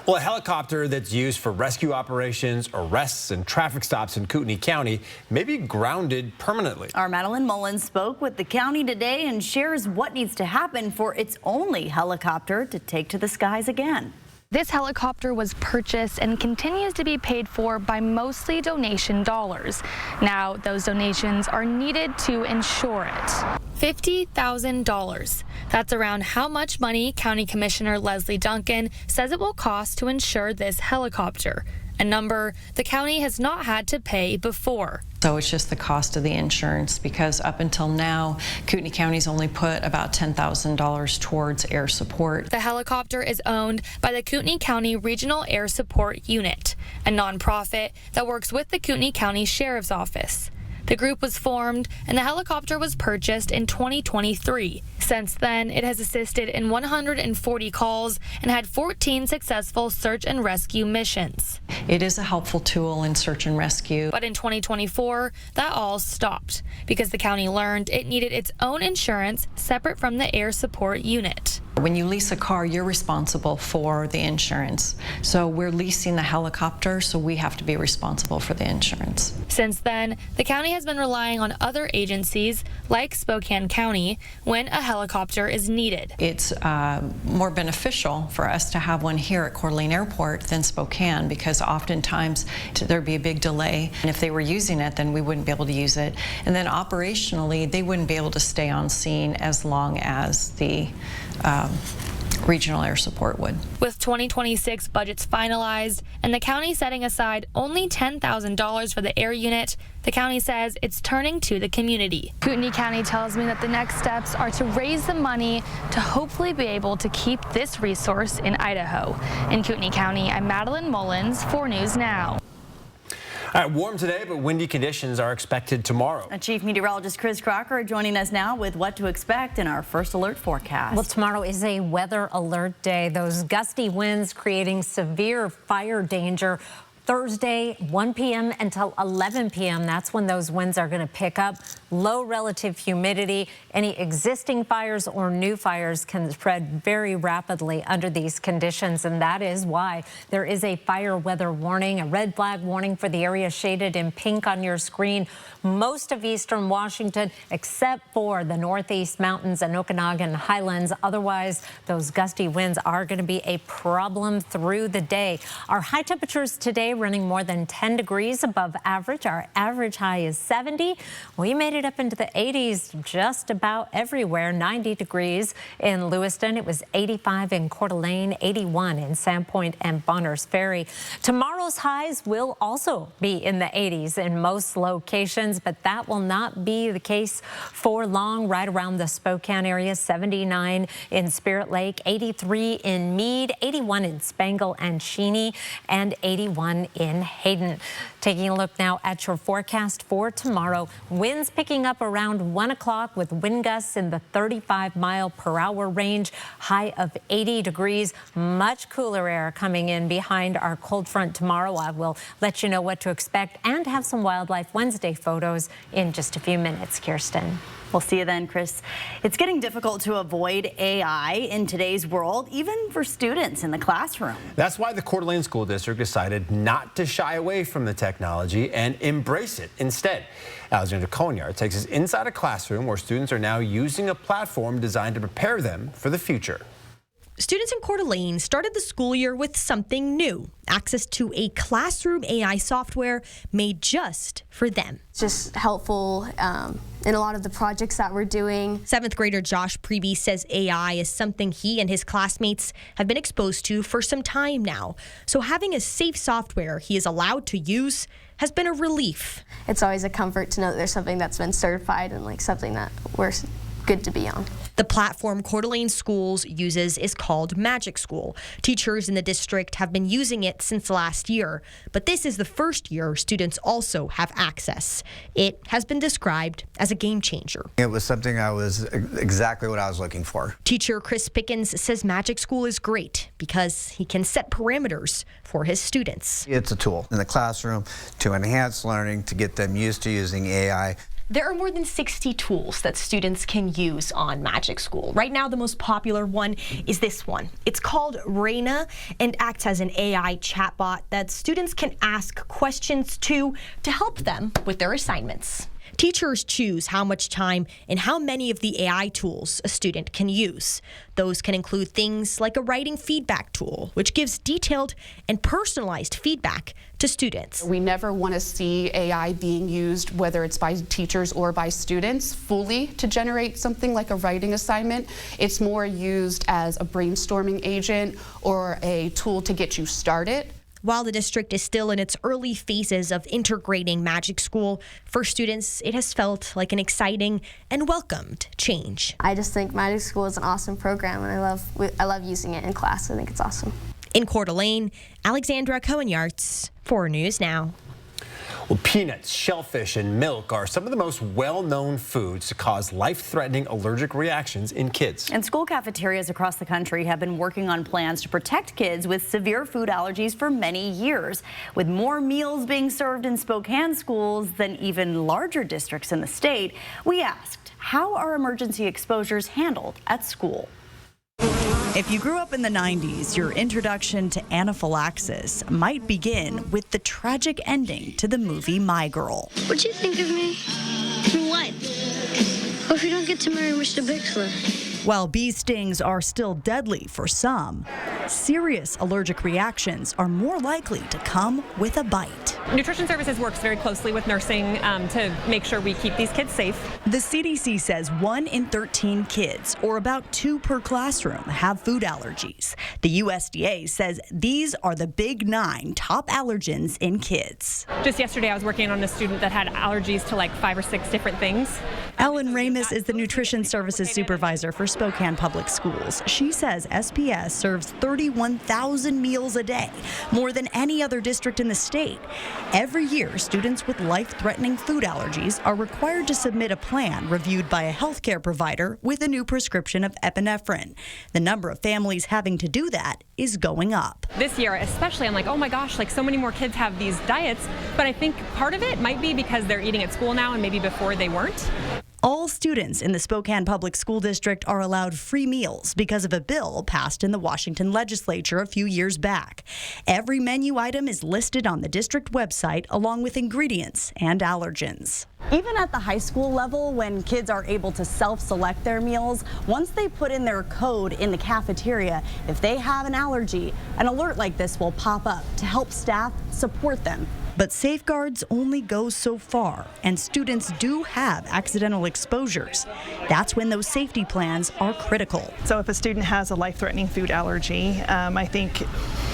Well, a helicopter that's used for rescue operations, arrests, and traffic stops in Kootenai County may be grounded permanently. Our Madeline Mullins spoke with the county today and shares what needs to happen for its only helicopter to take to the skies again. This helicopter was purchased and continues to be paid for by mostly donation dollars. Now, those donations are needed to insure it. $50,000. That's around how much money County Commissioner Leslie Duncan says it will cost to insure this helicopter, a number the county has not had to pay before. So it's just the cost of the insurance, because up until now, Kootenai County's only put about $10,000 towards air support. The helicopter is owned by the Kootenai County Regional Air Support Unit, a nonprofit that works with the Kootenai County Sheriff's Office. The group was formed and the helicopter was purchased in 2023. Since then, it has assisted in 140 calls and had 14 successful search and rescue missions. It is a helpful tool in search and rescue. But in 2024, that all stopped because the county learned it needed its own insurance separate from the air support unit. When you lease a car, you're responsible for the insurance. So we're leasing the helicopter, so we have to be responsible for the insurance. Since then, the county has been relying on other agencies like Spokane County when a helicopter is needed. It's more beneficial for us to have one here at Coeur d'Alene Airport than Spokane, because oftentimes there'd be a big delay. And if they were using it, then we wouldn't be able to use it. And then operationally, they wouldn't be able to stay on scene as long as the regional air support would. With 2026 budgets finalized and the county setting aside only $10,000 for the air unit, the county says it's turning to the community. Kootenai County tells me that the next steps are to raise the money to hopefully be able to keep this resource in Idaho. In Kootenai County, I'm Madeline Mullins, 4 News Now. All right, warm today, but windy conditions are expected tomorrow. Chief Meteorologist Chris Crocker joining us now with what to expect in our first alert forecast. Well, tomorrow is a weather alert day. Those gusty winds creating severe fire danger. Thursday, 1 p.m. until 11 p.m. That's when those winds are going to pick up. low relative humidity. Any existing fires or new fires can spread very rapidly under these conditions, and that is why there is a fire weather warning, a red flag warning for the area shaded in pink on your screen. Most of eastern Washington, except for the northeast mountains and Okanagan highlands. Otherwise, those gusty winds are going to be a problem through the day. Our high temperatures today running more than 10 degrees above average. Our average high is 70. We made it up into the 80s just about everywhere. 90 degrees in Lewiston. It was 85 in Coeur d'Alene, 81 in Sandpoint and Bonners Ferry. Tomorrow's highs will also be in the 80s in most locations, but that will not be the case for long. Right around the Spokane area, 79 in Spirit Lake, 83 in Meade, 81 in Spangle and Cheney, and 81 in Hayden. Taking a look now at your forecast for tomorrow. Winds picking up around 1 o'clock with wind gusts in the 35-mile-per-hour range. High of 80 degrees. Much cooler air coming in behind our cold front tomorrow. I will let you know what to expect and have some Wildlife Wednesday photos in just a few minutes. Kirsten. We'll see you then, Chris. It's getting difficult to avoid AI in today's world, even for students in the classroom. That's why the Coeur d'Alene School District decided not to shy away from the technology and embrace it instead. Alexandra Conyard takes us inside a classroom where students are now using a platform designed to prepare them for the future. Students in Coeur d'Alene started the school year with something new, access to a classroom AI software made just for them. It's just helpful in a lot of the projects that we're doing. 7th grader Josh Preby says AI is something he and his classmates have been exposed to for some time now. So having a safe software he is allowed to use has been a relief. It's always a comfort to know that there's something that's been certified and like something that we're good to be on. The platform Coeur d'Alene Schools uses is called Magic School. Teachers in the district have been using it since last year, but this is the first year students also have access. It has been described as a game changer. It was something exactly what I was looking for. Teacher Chris Pickens says Magic School is great because he can set parameters for his students. It's a tool in the classroom to enhance learning, to get them used to using AI. There are more than 60 tools that students can use on Magic School. Right now, the most popular one is this one. It's called Raina and acts as an AI chatbot that students can ask questions to help them with their assignments. Teachers choose how much time and how many of the AI tools a student can use. Those can include things like a writing feedback tool, which gives detailed and personalized feedback to students. We never want to see AI being used, whether it's by teachers or by students, fully to generate something like a writing assignment. It's more used as a brainstorming agent or a tool to get you started. While the district is still in its early phases of integrating Magic School, for students, it has felt like an exciting and welcomed change. I just think Magic School is an awesome program, and I love using it in class. I think it's awesome. In Coeur d'Alene, Alexandra Cohen-Yartz, 4 News Now. Well, peanuts, shellfish, and milk are some of the most well-known foods to cause life-threatening allergic reactions in kids. And school cafeterias across the country have been working on plans to protect kids with severe food allergies for many years. With more meals being served in Spokane schools than even larger districts in the state, we asked, how are emergency exposures handled at school? If you grew up in the 90s, your introduction to anaphylaxis might begin with the tragic ending to the movie My Girl. What'd you think of me? What? What if you don't get to marry Mr. Bixler? While bee stings are still deadly for some, serious allergic reactions are more likely to come with a bite. Nutrition Services works very closely with nursing to make sure we keep these kids safe. The CDC says 1 in 13 kids, or about 2 per classroom, have food allergies. The USDA says these are the big 9 top allergens in kids. Just yesterday, I was working on a student that had allergies to like 5 or 6 different things. Ellen Ramus is the Nutrition Services Supervisor for Spokane Public Schools. She says SPS serves 31,000 meals a day, more than any other district in the state. Every year, students with life-threatening food allergies are required to submit a plan reviewed by a healthcare provider with a new prescription of epinephrine. The number of families having to do that is going up. This year especially, I'm like, oh my gosh, like so many more kids have these diets, but I think part of it might be because they're eating at school now and maybe before they weren't. All students in the Spokane Public School District are allowed free meals because of a bill passed in the Washington legislature a few years back. Every menu item is listed on the district website along with ingredients and allergens. Even at the high school level, when kids are able to self-select their meals, once they put in their code in the cafeteria, if they have an allergy, an alert like this will pop up to help staff support them. But safeguards only go so far, and students do have accidental exposures. That's when those safety plans are critical. So if a student has a life-threatening food allergy, I think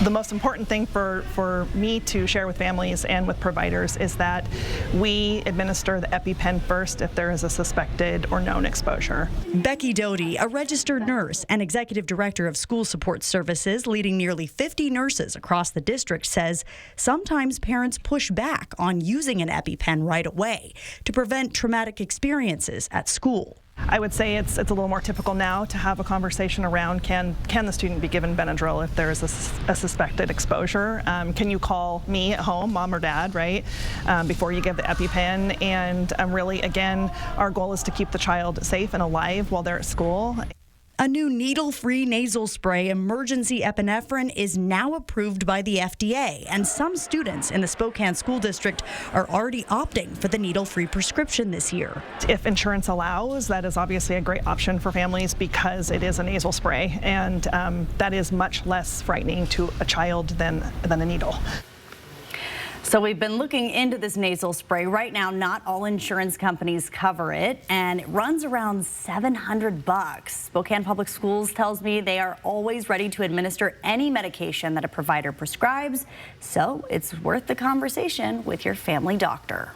the most important thing for me to share with families and with providers is that we administer the EpiPen first if there is a suspected or known exposure. Becky Doty, a registered nurse and executive director of school support services leading nearly 50 nurses across the district, says sometimes parents push back on using an EpiPen right away to prevent traumatic experiences at school. I would say it's a little more typical now to have a conversation around can the student be given Benadryl if there is a suspected exposure? Can you call me at home, mom or dad, right, before you give the EpiPen? And really, again, our goal is to keep the child safe and alive while they're at school. A new needle-free nasal spray, emergency epinephrine, is now approved by the FDA, and some students in the Spokane School District are already opting for the needle-free prescription this year. If insurance allows, that is obviously a great option for families because it is a nasal spray, and that is much less frightening to a child than a needle. So we've been looking into this nasal spray. Right now, not all insurance companies cover it, and it runs around $700. Spokane Public Schools tells me they are always ready to administer any medication that a provider prescribes, so it's worth the conversation with your family doctor.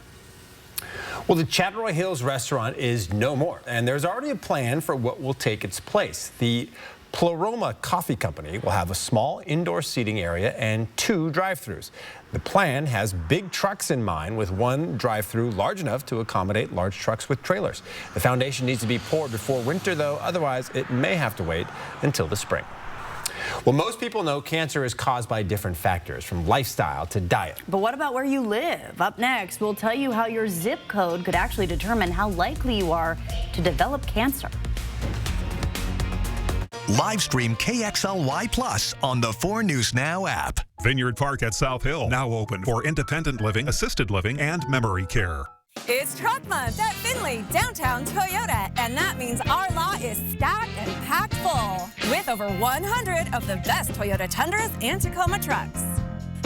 Well, the Chattaroy Hills restaurant is no more, and there's already a plan for what will take its place. The Pleroma Coffee Company will have a small indoor seating area and 2 drive-thrus. The plan has big trucks in mind, with one drive-thru large enough to accommodate large trucks with trailers. The foundation needs to be poured before winter, though, otherwise it may have to wait until the spring. Well, most people know cancer is caused by different factors, from lifestyle to diet. But what about where you live? Up next, we'll tell you how your zip code could actually determine how likely you are to develop cancer. Live stream KXLY Plus on the 4 News Now app. Vineyard Park at South Hill, now open for independent living, assisted living, and memory care. It's Truck Month at Findlay Downtown Toyota, and that means our lot is stacked and packed full with over 100 of the best Toyota Tundras and Tacoma trucks.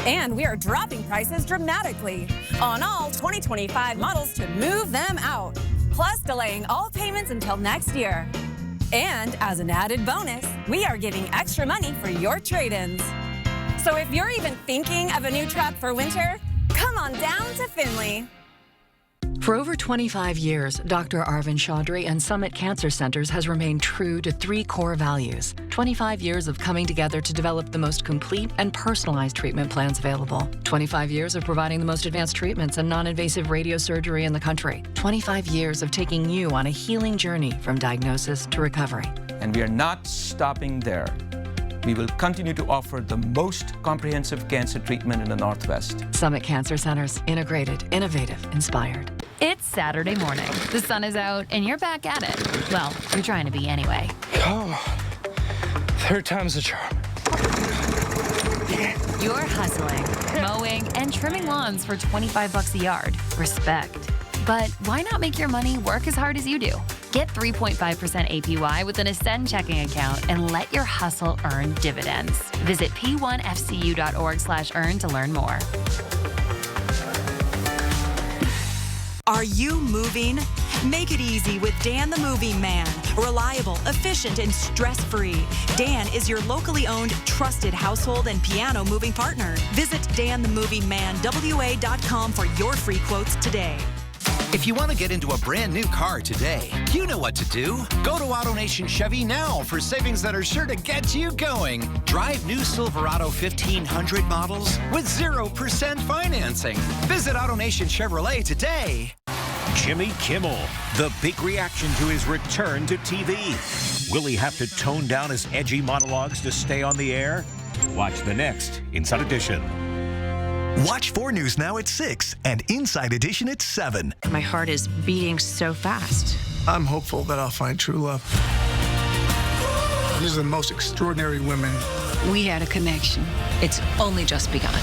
And we are dropping prices dramatically on all 2025 models to move them out, plus delaying all payments until next year. And as an added bonus, we are giving extra money for your trade-ins. So if you're even thinking of a new truck for winter, come on down to Findlay. For over 25 years, Dr. Arvind Chaudhry and Summit Cancer Centers has remained true to 3 core values. 25 years of coming together to develop the most complete and personalized treatment plans available. 25 years of providing the most advanced treatments and non-invasive radiosurgery in the country. 25 years of taking you on a healing journey from diagnosis to recovery. And we are not stopping there. We will continue to offer the most comprehensive cancer treatment in the Northwest. Summit Cancer Centers, integrated, innovative, inspired. It's Saturday morning. The sun is out and you're back at it. Well, you're trying to be anyway. Oh, 3rd time's the charm. You're hustling, mowing, and trimming lawns for $25 a yard. Respect. But why not make your money work as hard as you do? Get 3.5% APY with an Ascend checking account and let your hustle earn dividends. Visit p1fcu.org/earn to learn more. Are you moving? Make it easy with Dan the Moving Man. Reliable, efficient, and stress-free. Dan is your locally owned, trusted household and piano moving partner. Visit danthemovingmanwa.com for your free quotes today. If you want to get into a brand new car today, you know what to do. Go to AutoNation Chevy now for savings that are sure to get you going. Drive new Silverado 1500 models with 0% financing. Visit AutoNation Chevrolet today. Jimmy Kimmel, the big reaction to his return to TV. Will he have to tone down his edgy monologues to stay on the air? Watch the next Inside Edition. Watch 4 News now at 6 and Inside Edition at 7. My heart is beating so fast. I'm hopeful that I'll find true love. These are the most extraordinary women. We had a connection. It's only just begun.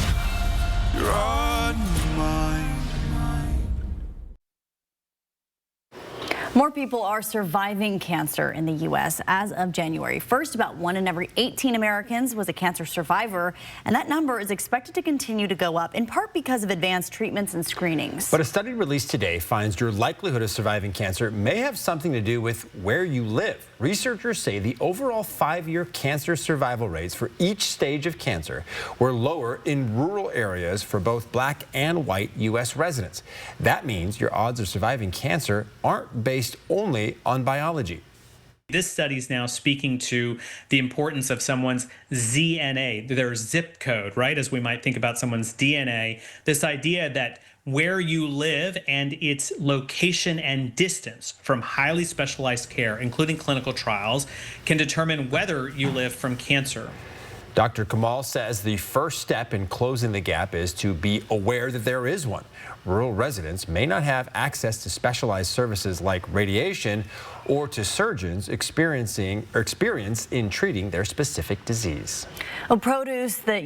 You're on my mind. More people are surviving cancer in the U.S. as of January 1st. About 1 in every 18 Americans was a cancer survivor, and that number is expected to continue to go up, in part because of advanced treatments and screenings. But a study released today finds your likelihood of surviving cancer may have something to do with where you live. Researchers say the overall 5-year cancer survival rates for each stage of cancer were lower in rural areas for both black and white U.S. residents. That means your odds of surviving cancer aren't based only on biology. This study is now speaking to the importance of someone's ZNA, their zip code, right? As we might think about someone's DNA, this idea that where you live and its location and distance from highly specialized care, including clinical trials, can determine whether you live from cancer. Dr. Kamal says the first step in closing the gap is to be aware that there is one. Rural residents may not have access to specialized services like radiation or to surgeons experienced in treating their specific disease. A produce that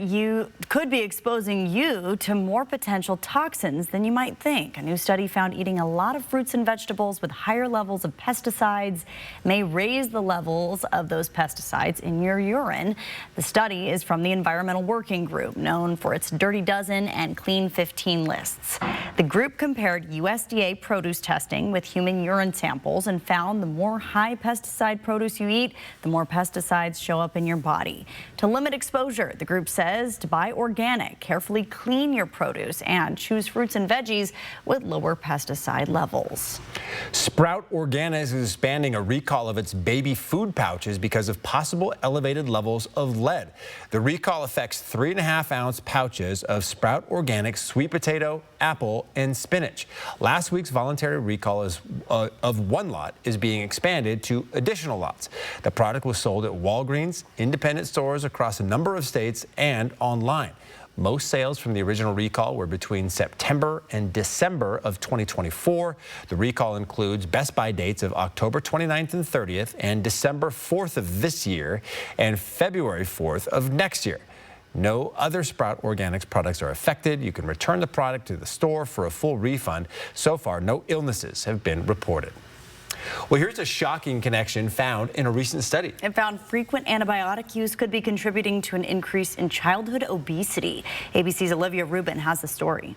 could be exposing you to more potential toxins than you might think. A new study found eating a lot of fruits and vegetables with higher levels of pesticides may raise the levels of those pesticides in your urine. The study is from the Environmental Working Group, known for its Dirty Dozen and Clean 15 lists. The group compared USDA produce testing with human urine samples and found the more high pesticide produce you eat, the more pesticides show up in your body. To limit exposure, the group says to buy organic, carefully clean your produce, and choose fruits and veggies with lower pesticide levels. Sprout Organics is expanding a recall of its baby food pouches because of possible elevated levels of lead. The recall affects 3.5-ounce pouches of Sprout Organics sweet potato, apple, and spinach. Last week's voluntary recall of one lot is being expanded to additional lots. The product was sold at Walgreens, independent stores across a number of states, and online. Most sales from the original recall were between September and December of 2024. The recall includes Best Buy dates of October 29th and 30th and December 4th of this year and February 4th of next year. No other Sprout Organics products are affected. You can return the product to the store for a full refund. So far, no illnesses have been reported. Well, here's a shocking connection found in a recent study. It found frequent antibiotic use could be contributing to an increase in childhood obesity. ABC's Olivia Rubin has the story.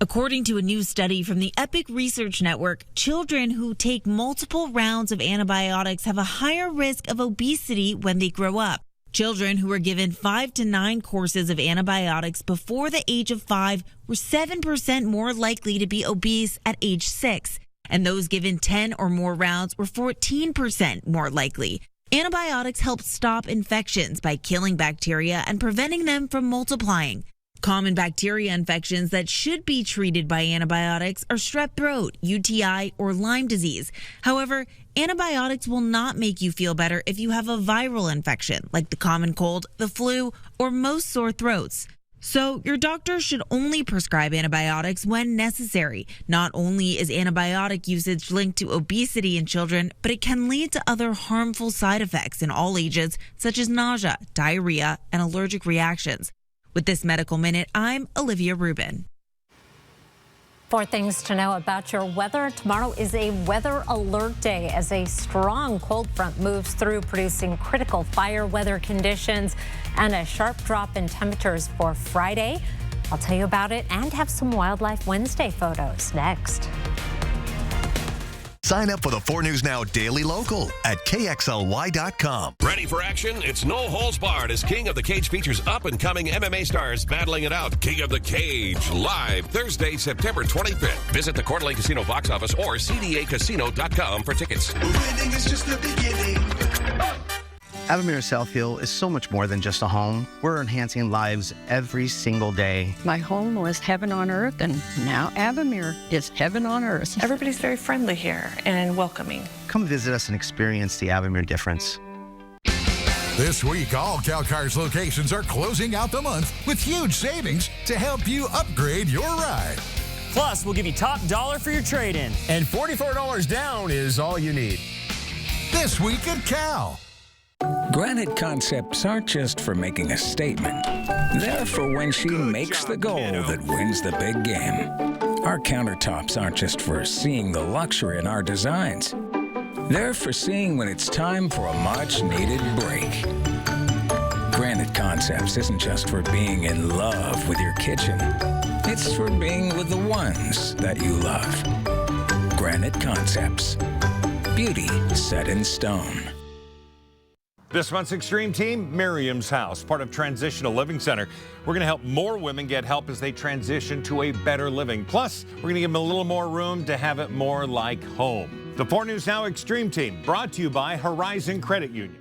According to a new study from the Epic Research Network, children who take multiple rounds of antibiotics have a higher risk of obesity when they grow up. Children who were given 5 to 9 courses of antibiotics before the age of 5 were 7% more likely to be obese at age 6. And those given 10 or more rounds were 14% more likely. Antibiotics help stop infections by killing bacteria and preventing them from multiplying. Common bacteria infections that should be treated by antibiotics are strep throat, UTI, or Lyme disease. However, antibiotics will not make you feel better if you have a viral infection, like the common cold, the flu, or most sore throats. So your doctor should only prescribe antibiotics when necessary. Not only is antibiotic usage linked to obesity in children, but it can lead to other harmful side effects in all ages, such as nausea, diarrhea, and allergic reactions. With this Medical Minute, I'm Olivia Rubin. For things to know about your weather, tomorrow is a weather alert day as a strong cold front moves through, producing critical fire weather conditions and a sharp drop in temperatures for Friday. I'll tell you about it and have some Wildlife Wednesday photos next. Sign up for the 4 News Now Daily Local at KXLY.com. Ready for action? It's no holds barred as King of the Cage features up-and-coming MMA stars battling it out. King of the Cage, live Thursday, September 25th. Visit the Coeur d'Alene Casino box office or cdacasino.com for tickets. Winning is just the beginning. Avamere Southfield is so much more than just a home. We're enhancing lives every single day. My home was heaven on earth, and now Avamere is heaven on earth. Everybody's very friendly here and welcoming. Come visit us and experience the Avamere difference. This week, all CalCars locations are closing out the month with huge savings to help you upgrade your ride. Plus, we'll give you top dollar for your trade-in. And $44 down is all you need. This week at Cal. Granite concepts aren't just for making a statement. They're for when she makes the goal that wins the big game. Our countertops aren't just for seeing the luxury in our designs. They're for seeing when it's time for a much-needed break. Granite Concepts isn't just for being in love with your kitchen. It's for being with the ones that you love. Granite Concepts. Beauty set in stone. This month's Extreme Team, Miriam's House, part of Transitional Living Center. We're going to help more women get help as they transition to a better living. Plus, we're going to give them a little more room to have it more like home. The 4 News Now Extreme Team, brought to you by Horizon Credit Union.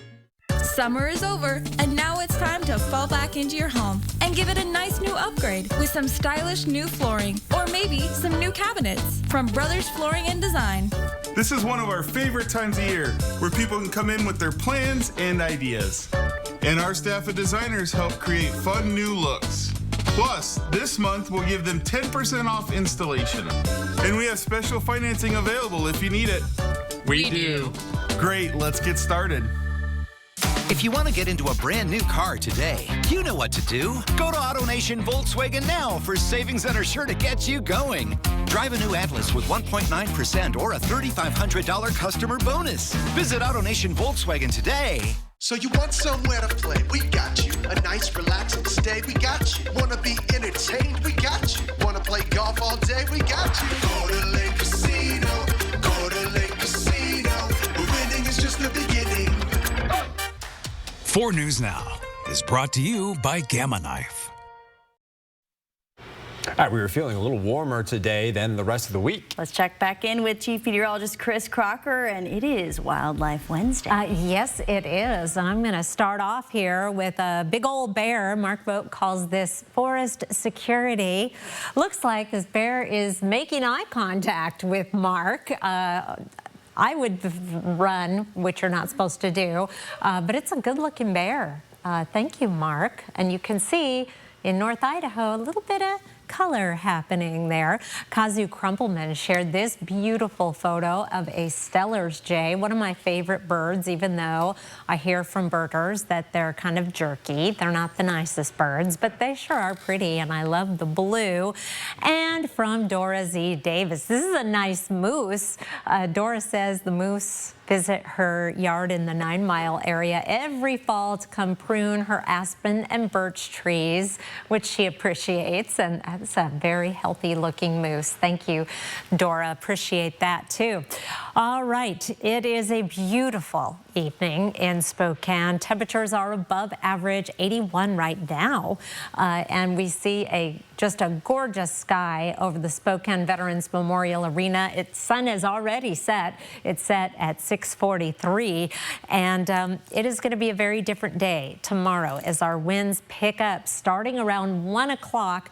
Summer is over, and now it's time to fall back into your home and give it a nice new upgrade with some stylish new flooring or maybe some new cabinets from Brothers Flooring and Design. This is one of our favorite times of year where people can come in with their plans and ideas. And our staff of designers help create fun new looks. Plus, this month we'll give them 10% off installation. And we have special financing available if you need it. We do. Great, let's get started. If you want to get into a brand new car today, you know what to do. Go to AutoNation Volkswagen now for savings that are sure to get you going. Drive a new Atlas with 1.9% or a $3,500 customer bonus. Visit AutoNation Volkswagen today. So you want somewhere to play? We got you. A nice relaxing stay? We got you. Want to be entertained? We got you. Want to play golf all day? We got you. Go to Lake Casino. Go to Lake Casino. Winning is just the beginning. 4 News Now is brought to you by Gamma Knife. All right, we were feeling a little warmer today than the rest of the week. Let's check back in with Chief Meteorologist Chris Crocker, and it is Wildlife Wednesday. Yes, it is. And I'm going to start off here with a big old bear. Mark Boat calls this forest security. Looks like this bear is making eye contact with Mark. I would run, which you're not supposed to do, but it's a good-looking bear. Thank you, Mark. And you can see in North Idaho a little bit of color happening there. Kazu Crumpleman shared this beautiful photo of a Steller's jay, one of my favorite birds, even though I hear from birders that they're kind of jerky. They're not the nicest birds, but they sure are pretty, and I love the blue. And from Dora Z. Davis, this is a nice moose. Dora says the moose visit her yard in the 9 Mile area every fall to come prune her aspen and birch trees, which she appreciates, and that's a very healthy looking moose. Thank you, Dora. Appreciate that too. All right, it is a beautiful evening in Spokane. Temperatures are above average, 81 right now, and we see just a gorgeous sky over the Spokane Veterans Memorial Arena. Its sun is already set. It's set at 6:43, and it is going to be a very different day tomorrow as our winds pick up starting around 1 o'clock.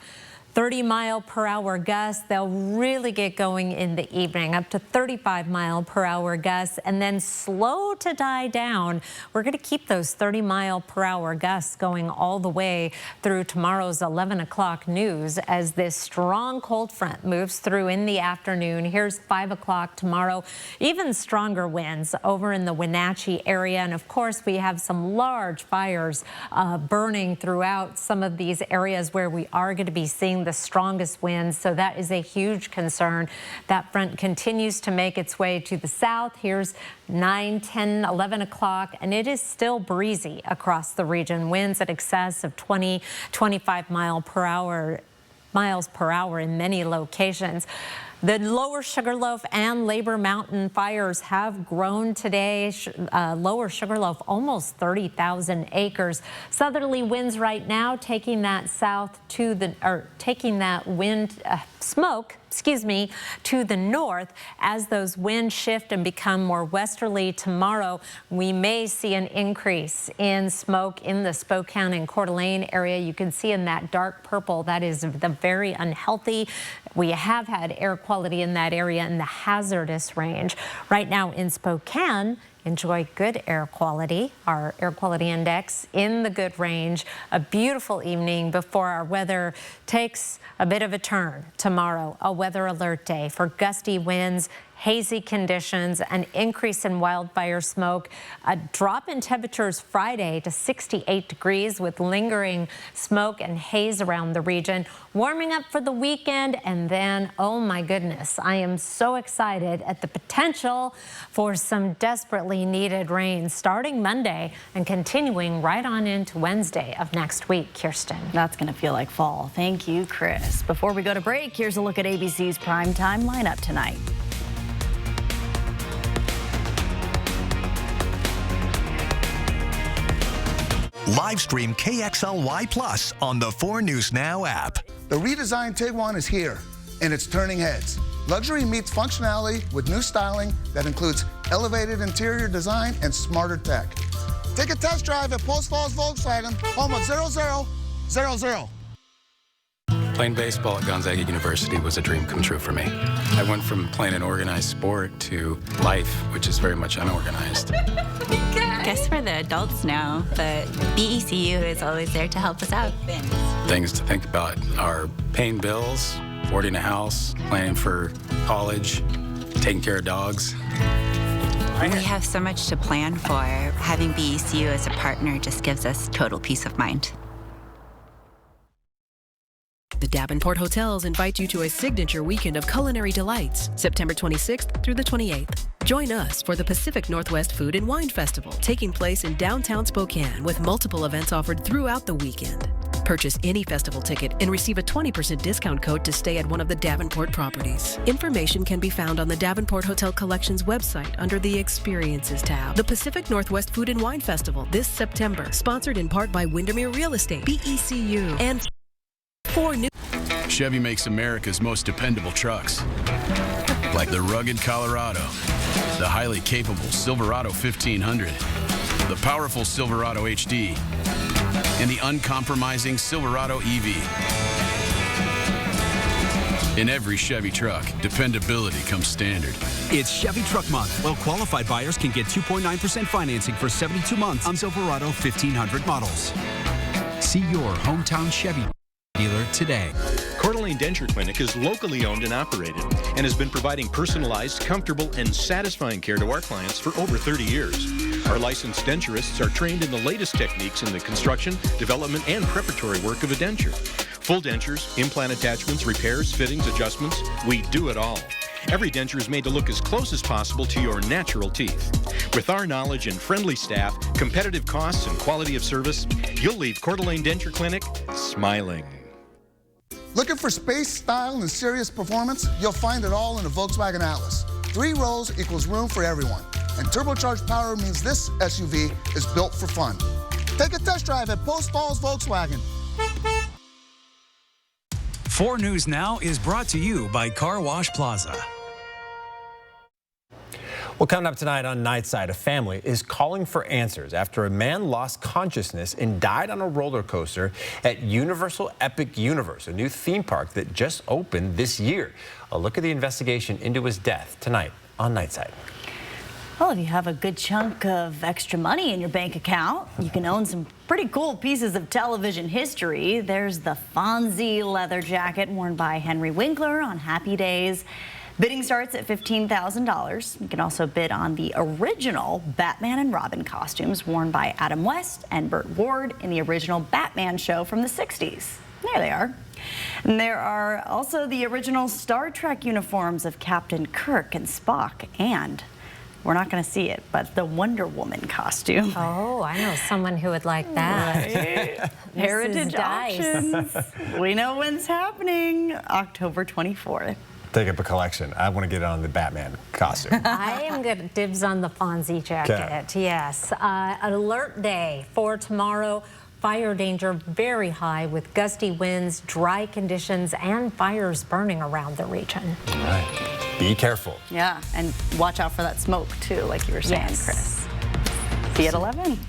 30-mile-per-hour gusts. They'll really get going in the evening, up to 35-mile-per-hour gusts, and then slow to die down. We're going to keep those 30-mile-per-hour gusts going all the way through tomorrow's 11 o'clock news as this strong cold front moves through in the afternoon. Here's 5 o'clock tomorrow. Even stronger winds over in the Wenatchee area, and of course we have some large fires burning throughout some of these areas where we are going to be seeing the strongest winds, so that is a huge concern. That front continues to make its way to the south. Here's 9, 10, 11 o'clock, and it is still breezy across the region. Winds in excess of 20, 25 miles per hour in many locations. The Lower Sugarloaf and Labor Mountain fires have grown today. Lower Sugarloaf, almost 30,000 acres. Southerly winds right now taking that smoke to the north. As those winds shift and become more westerly tomorrow, we may see an increase in smoke in the Spokane and Coeur d'Alene area. You can see in that dark purple, that is the very unhealthy. We have had air quality in that area in the hazardous range. Right now in Spokane, enjoy good air quality. Our air quality index in the good range. A beautiful evening before our weather takes a bit of a turn tomorrow. A weather alert day for gusty winds, hazy conditions, an increase in wildfire smoke, a drop in temperatures Friday to 68 degrees with lingering smoke and haze around the region. Warming up for the weekend, and then, oh my goodness, I am so excited at the potential for some desperately needed rain starting Monday and continuing right on into Wednesday of next week. Kirsten. That's going to feel like fall. Thank you, Chris. Before we go to break, here's a look at ABC's primetime lineup tonight. Live stream KXLY Plus on the 4 News Now app. The redesigned Tiguan is here, and it's turning heads. Luxury meets functionality with new styling that includes elevated interior design and smarter tech. Take a test drive at Post Falls Volkswagen, home of 0000. Playing baseball at Gonzaga University was a dream come true for me. I went from playing an organized sport to life, which is very much unorganized. I guess we're the adults now, but BECU is always there to help us out. Things to think about are paying bills, affording a house, planning for college, taking care of dogs. We have so much to plan for. Having BECU as a partner just gives us total peace of mind. The Davenport Hotels invite you to a signature weekend of culinary delights, September 26th through the 28th. Join us for the Pacific Northwest Food and Wine Festival, taking place in downtown Spokane with multiple events offered throughout the weekend. Purchase any festival ticket and receive a 20% discount code to stay at one of the Davenport properties. Information can be found on the Davenport Hotel Collections website under the Experiences tab. The Pacific Northwest Food and Wine Festival this September, sponsored in part by Windermere Real Estate, BECU, and 4 News. Chevy makes America's most dependable trucks, like the rugged Colorado, the highly capable Silverado 1500, the powerful Silverado HD, and the uncompromising Silverado EV. In every Chevy truck, dependability comes standard. It's Chevy Truck Month. Well-qualified buyers can get 2.9% financing for 72 months on Silverado 1500 models. See your hometown Chevy dealer today. Coeur d'Alene Denture Clinic is locally owned and operated and has been providing personalized, comfortable, and satisfying care to our clients for over 30 years. Our licensed denturists are trained in the latest techniques in the construction, development, and preparatory work of a denture. Full dentures, implant attachments, repairs, fittings, adjustments, we do it all. Every denture is made to look as close as possible to your natural teeth. With our knowledge and friendly staff, competitive costs, and quality of service, you'll leave Coeur d'Alene Denture Clinic smiling. Looking for space, style, and serious performance? You'll find it all in the Volkswagen Atlas. 3 rows equals room for everyone. And turbocharged power means this SUV is built for fun. Take a test drive at Post Falls Volkswagen. 4 News Now is brought to you by Car Wash Plaza. Well, coming up tonight on Nightside, a family is calling for answers after a man lost consciousness and died on a roller coaster at Universal Epic Universe, a new theme park that just opened this year. A look at the investigation into his death tonight on Nightside. Well, if you have a good chunk of extra money in your bank account, you can own some pretty cool pieces of television history. There's the Fonzie leather jacket worn by Henry Winkler on Happy Days. Bidding starts at $15,000. You can also bid on the original Batman and Robin costumes worn by Adam West and Burt Ward in the original Batman show from the 60s. There they are. And there are also the original Star Trek uniforms of Captain Kirk and Spock, and we're not going to see it, but the Wonder Woman costume. Oh, I know someone who would like that. Right. Heritage Auctions. We know when's happening, October 24th. take up a collection. I want to get on the Batman costume. I am going to dibs on the Fonzie jacket. Yes. Alert day for tomorrow. Fire danger very high with gusty winds, dry conditions, and fires burning around the region. All right. Be careful. Yeah, and watch out for that smoke too, like you were saying, Yes. Chris. See you at 11.